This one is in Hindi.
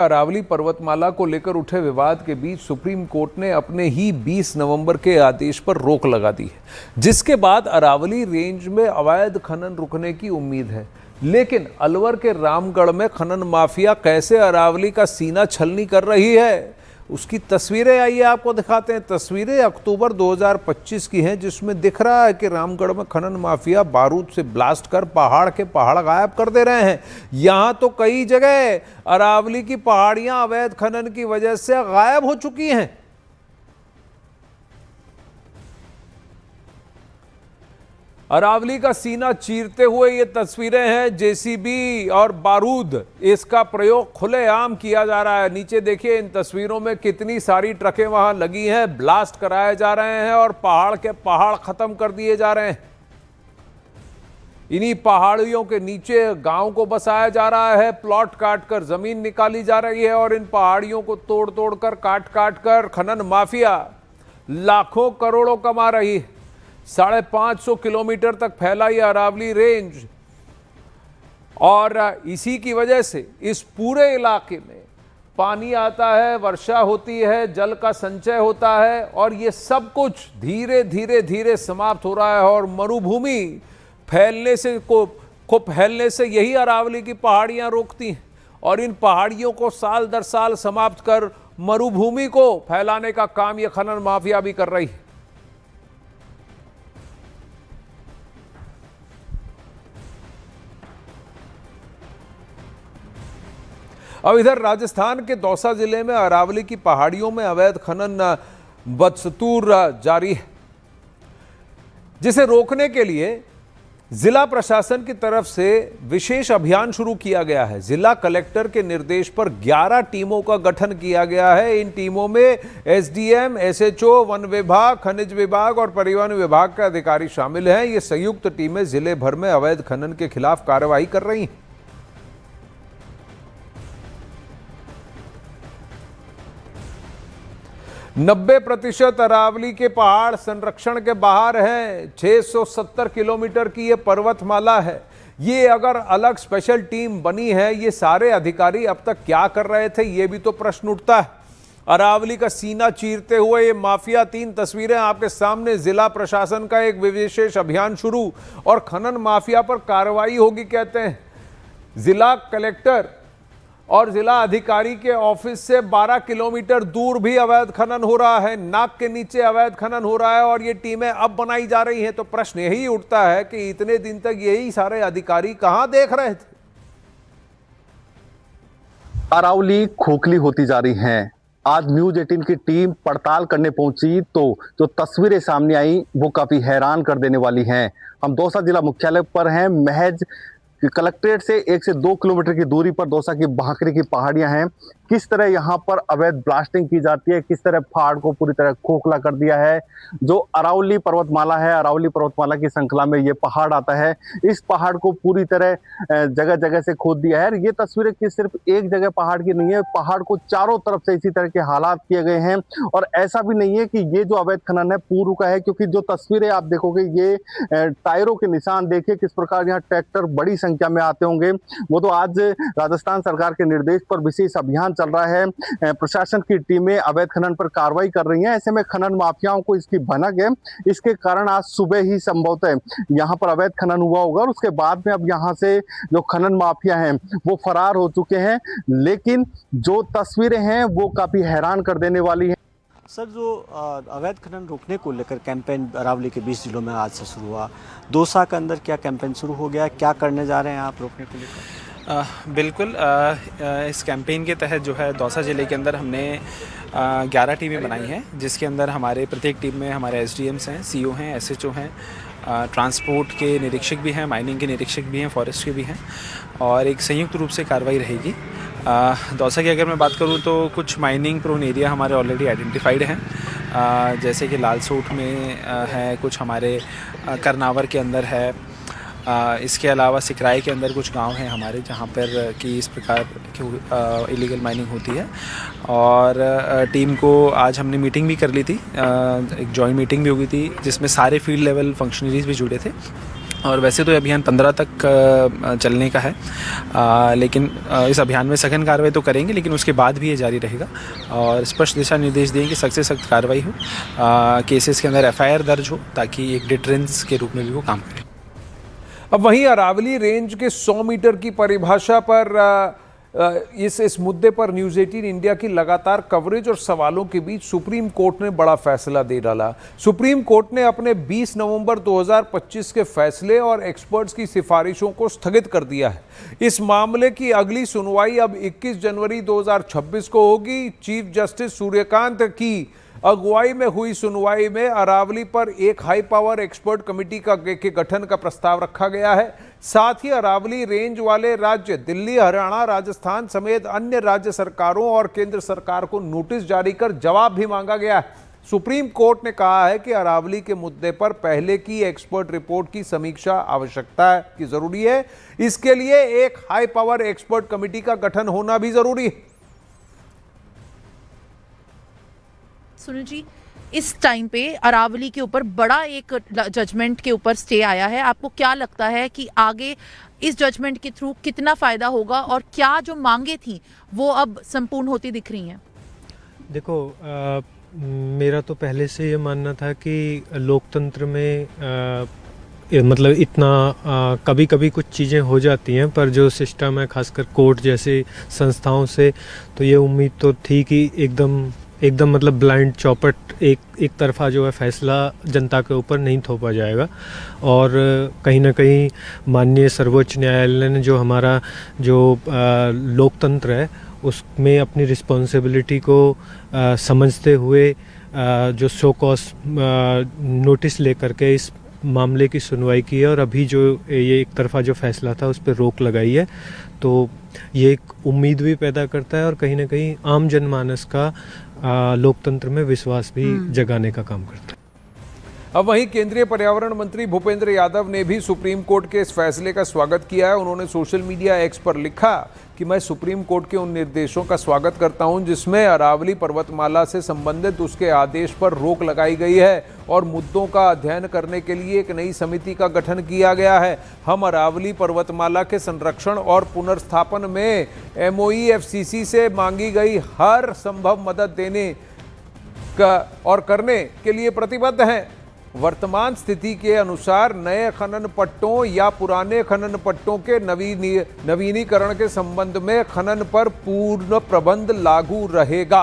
अरावली पर्वतमाला को लेकर उठे विवाद के बीच सुप्रीम कोर्ट ने अपने ही 20 नवंबर के आदेश पर रोक लगा दी है, जिसके बाद अरावली रेंज में अवैध खनन रुकने की उम्मीद है। लेकिन अलवर के रामगढ़ में खनन माफिया कैसे अरावली का सीना छलनी कर रही है, उसकी तस्वीरें आइए आपको दिखाते हैं। तस्वीरें अक्टूबर 2025 की हैं, जिसमें दिख रहा है कि रामगढ़ में खनन माफिया बारूद से ब्लास्ट कर पहाड़ के पहाड़ गायब कर दे रहे हैं। यहां तो कई जगह अरावली की पहाड़ियां अवैध खनन की वजह से गायब हो चुकी हैं। अरावली का सीना चीरते हुए ये तस्वीरें हैं। जेसीबी और बारूद, इसका प्रयोग खुलेआम किया जा रहा है। नीचे देखिए इन तस्वीरों में कितनी सारी ट्रकें वहां लगी हैं, ब्लास्ट कराए जा रहे हैं और पहाड़ के पहाड़ खत्म कर दिए जा रहे हैं। इन्हीं पहाड़ियों के नीचे गांव को बसाया जा रहा है, प्लॉट काट कर जमीन निकाली जा रही है और इन पहाड़ियों को तोड़ तोड़ कर काट काट कर खनन माफिया लाखों करोड़ों कमा रही है। 550 किलोमीटर तक फैला ये अरावली रेंज, और इसी की वजह से इस पूरे इलाके में पानी आता है, वर्षा होती है, जल का संचय होता है और ये सब कुछ धीरे धीरे धीरे समाप्त हो रहा है। और मरुभूमि फैलने से यही अरावली की पहाड़ियां रोकती हैं और इन पहाड़ियों को साल दर साल समाप्त कर मरुभूमि को फैलाने का काम ये खनन माफिया भी कर रही है। अब इधर राजस्थान के दौसा जिले में अरावली की पहाड़ियों में अवैध खनन बदस्तूर जारी है, जिसे रोकने के लिए जिला प्रशासन की तरफ से विशेष अभियान शुरू किया गया है। जिला कलेक्टर के निर्देश पर 11 टीमों का गठन किया गया है। इन टीमों में एसडीएम, एसएचओ, वन विभाग, खनिज विभाग और परिवहन विभाग के अधिकारी शामिल हैं। ये संयुक्त टीमें जिले भर में अवैध खनन के खिलाफ कार्रवाई कर रही हैं। 90% अरावली के पहाड़ संरक्षण के बाहर हैं। 670 किलोमीटर की ये पर्वतमाला है। ये अगर अलग स्पेशल टीम बनी है, ये सारे अधिकारी अब तक क्या कर रहे थे, ये भी तो प्रश्न उठता है। अरावली का सीना चीरते हुए ये माफिया, 3 तस्वीरें आपके सामने। जिला प्रशासन का एक विशेष अभियान शुरू और खनन माफिया पर कार्रवाई होगी कहते हैं। जिला कलेक्टर और जिला अधिकारी के ऑफिस से 12 किलोमीटर दूर भी अवैध खनन हो रहा है। नाक के नीचे अवैध खनन हो रहा है और ये टीमें अब बनाई जा रही हैं। तो प्रश्न यही उठता है कि इतने दिन तक यही सारे अधिकारी कहां देख रहे थे। अरावली खोखली होती जा रही हैं। आज न्यूज 18 की टीम पड़ताल करने पहुंची तो जो तस्वीरें सामने आई वो काफी हैरान कर देने वाली हैं। हम दौसा जिला मुख्यालय पर हैं। महज कलेक्ट्रेट से 1 से 2 किलोमीटर की दूरी पर दौसा की भाखरी की पहाड़ियां हैं। किस तरह यहाँ पर अवैध ब्लास्टिंग की जाती है, किस तरह पहाड़ को पूरी तरह खोखला कर दिया है। जो अरावली पर्वतमाला है, अरावली पर्वतमाला की श्रृंखला में ये पहाड़ आता है। इस पहाड़ को पूरी तरह जगह जगह से खोद दिया है। ये तस्वीरें कि सिर्फ एक जगह पहाड़ की नहीं है, पहाड़ को चारों तरफ से इसी तरह के हालात किए गए हैं। और ऐसा भी नहीं है कि ये जो अवैध खनन है पूर्व का है, क्योंकि जो तस्वीरें आप देखोगे ये टायरों के निशान देखिए किस प्रकार यहाँ ट्रैक्टर बड़ी संख्या में आते होंगे। वो तो आज राजस्थान सरकार के निर्देश पर विशेष अभियान चल रहा है। प्रशासन की टीमें अवैध खनन पर कार्रवाई कर रही हैं। ऐसे में खनन माफियाओं को इसकी भनक है। इसके कारण आज सुबह ही संभवतः यहाँ पर अवैध खनन हुआ होगा और उसके बाद में अब यहाँ से जो खनन माफिया हैं वो फरार हो चुके हैं। लेकिन जो तस्वीरें हैं वो काफी हैरान कर देने वाली हैं। सर, जो अवैध खनन रोकने को लेकर कैंपेन अरावली के 20 जिलों में आज से शुरू हुआ, दौसा के अंदर क्या कैंपेन शुरू हो गया, क्या करने जा रहे हैं आप रोकने को लेकर? बिल्कुल, इस कैंपेन के तहत जो है दौसा ज़िले के अंदर हमने 11 टीमें बनाई हैं, जिसके अंदर हमारे प्रत्येक टीम में हमारे एसडीएम्स हैं, सीओ हैं, एसएचओ हैं, ट्रांसपोर्ट के निरीक्षक भी हैं, माइनिंग के निरीक्षक भी हैं, फॉरेस्ट के भी हैं और एक संयुक्त रूप से कार्रवाई रहेगी। दौसा की अगर मैं बात करूं तो कुछ माइनिंग प्रोन एरिया हमारे ऑलरेडी आइडेंटिफाइड हैं, जैसे कि लालसोट में है, कुछ हमारे करनावर के अंदर है, इसके अलावा सिकराई के अंदर कुछ गांव हैं हमारे जहां पर कि इस प्रकार की इलीगल माइनिंग होती है। और टीम को आज हमने मीटिंग भी कर ली थी, एक जॉइंट मीटिंग भी हुई थी जिसमें सारे फील्ड लेवल फंक्शनरीज भी जुड़े थे और वैसे तो ये अभियान 15 तक चलने का है, लेकिन इस अभियान में सघन कार्रवाई तो करेंगे, लेकिन उसके बाद भी ये जारी रहेगा और स्पष्ट दिशा निर्देश देंगे कि सख्त से सख्त कार्रवाई हो, केसेस के अंदर FIR दर्ज हो, ताकि एक डिटरेंस के रूप में भी वो काम करे। अब वहीं अरावली रेंज के 100 मीटर की परिभाषा पर इस मुद्दे पर न्यूज़ 18 इंडिया की लगातार कवरेज और सवालों के बीच सुप्रीम कोर्ट ने बड़ा फैसला दे डाला। सुप्रीम कोर्ट ने अपने 20 नवंबर 2025 के फैसले और एक्सपर्ट्स की सिफारिशों को स्थगित कर दिया है। इस मामले की अगली सुनवाई अब 21 जनवरी 2026 को होगी। चीफ जस्टिस सूर्यकांत की अगुवाई में हुई सुनवाई में अरावली पर एक हाई पावर एक्सपर्ट कमेटी के गठन का प्रस्ताव रखा गया है। साथ ही अरावली रेंज वाले राज्य दिल्ली, हरियाणा, राजस्थान समेत अन्य राज्य सरकारों और केंद्र सरकार को नोटिस जारी कर जवाब भी मांगा गया है। सुप्रीम कोर्ट ने कहा है कि अरावली के मुद्दे पर पहले की एक्सपर्ट रिपोर्ट की समीक्षा आवश्यकता की जरूरी है। इसके लिए एक हाई पावर एक्सपर्ट कमेटी का गठन होना भी जरूरी है। सुनील जी, इस टाइम पे अरावली के ऊपर बड़ा एक जजमेंट के ऊपर स्टे आया है। आपको क्या लगता है कि आगे इस जजमेंट के थ्रू कितना फायदा होगा और क्या जो मांगे थी वो अब संपूर्ण होती दिख रही हैं? देखो, मेरा तो पहले से ये मानना था कि लोकतंत्र में मतलब इतना कभी कभी कुछ चीज़ें हो जाती हैं, पर जो सिस्टम है खासकर कोर्ट जैसे संस्थाओं से, तो ये उम्मीद तो थी कि एकदम मतलब ब्लाइंड चौपट एक तरफा जो है फैसला जनता के ऊपर नहीं थोपा जाएगा। और कहीं ना कहीं माननीय सर्वोच्च न्यायालय ने जो हमारा जो लोकतंत्र है उसमें अपनी रिस्पॉन्सिबिलिटी को समझते हुए जो सो कॉज नोटिस लेकर के इस मामले की सुनवाई की है और अभी जो ये एक तरफा जो फैसला था उस पर रोक लगाई है, तो ये एक उम्मीद भी पैदा करता है और कहीं ना कहीं आम जनमानस का लोकतंत्र में विश्वास भी जगाने का काम करता है। अब वहीं केंद्रीय पर्यावरण मंत्री भूपेंद्र यादव ने भी सुप्रीम कोर्ट के इस फैसले का स्वागत किया है। उन्होंने सोशल मीडिया एक्स पर लिखा कि मैं सुप्रीम कोर्ट के उन निर्देशों का स्वागत करता हूं जिसमें अरावली पर्वतमाला से संबंधित उसके आदेश पर रोक लगाई गई है और मुद्दों का अध्ययन करने के लिए एक नई समिति का गठन किया गया है। हम अरावली पर्वतमाला के संरक्षण और पुनर्स्थापन में MOEFCC से मांगी गई हर संभव मदद देने का और करने के लिए प्रतिबद्ध हैं। वर्तमान स्थिति के अनुसार नए खनन पट्टों या पुराने खनन पट्टों के नवीनीकरण के संबंध में खनन पर पूर्ण प्रबंध लागू रहेगा।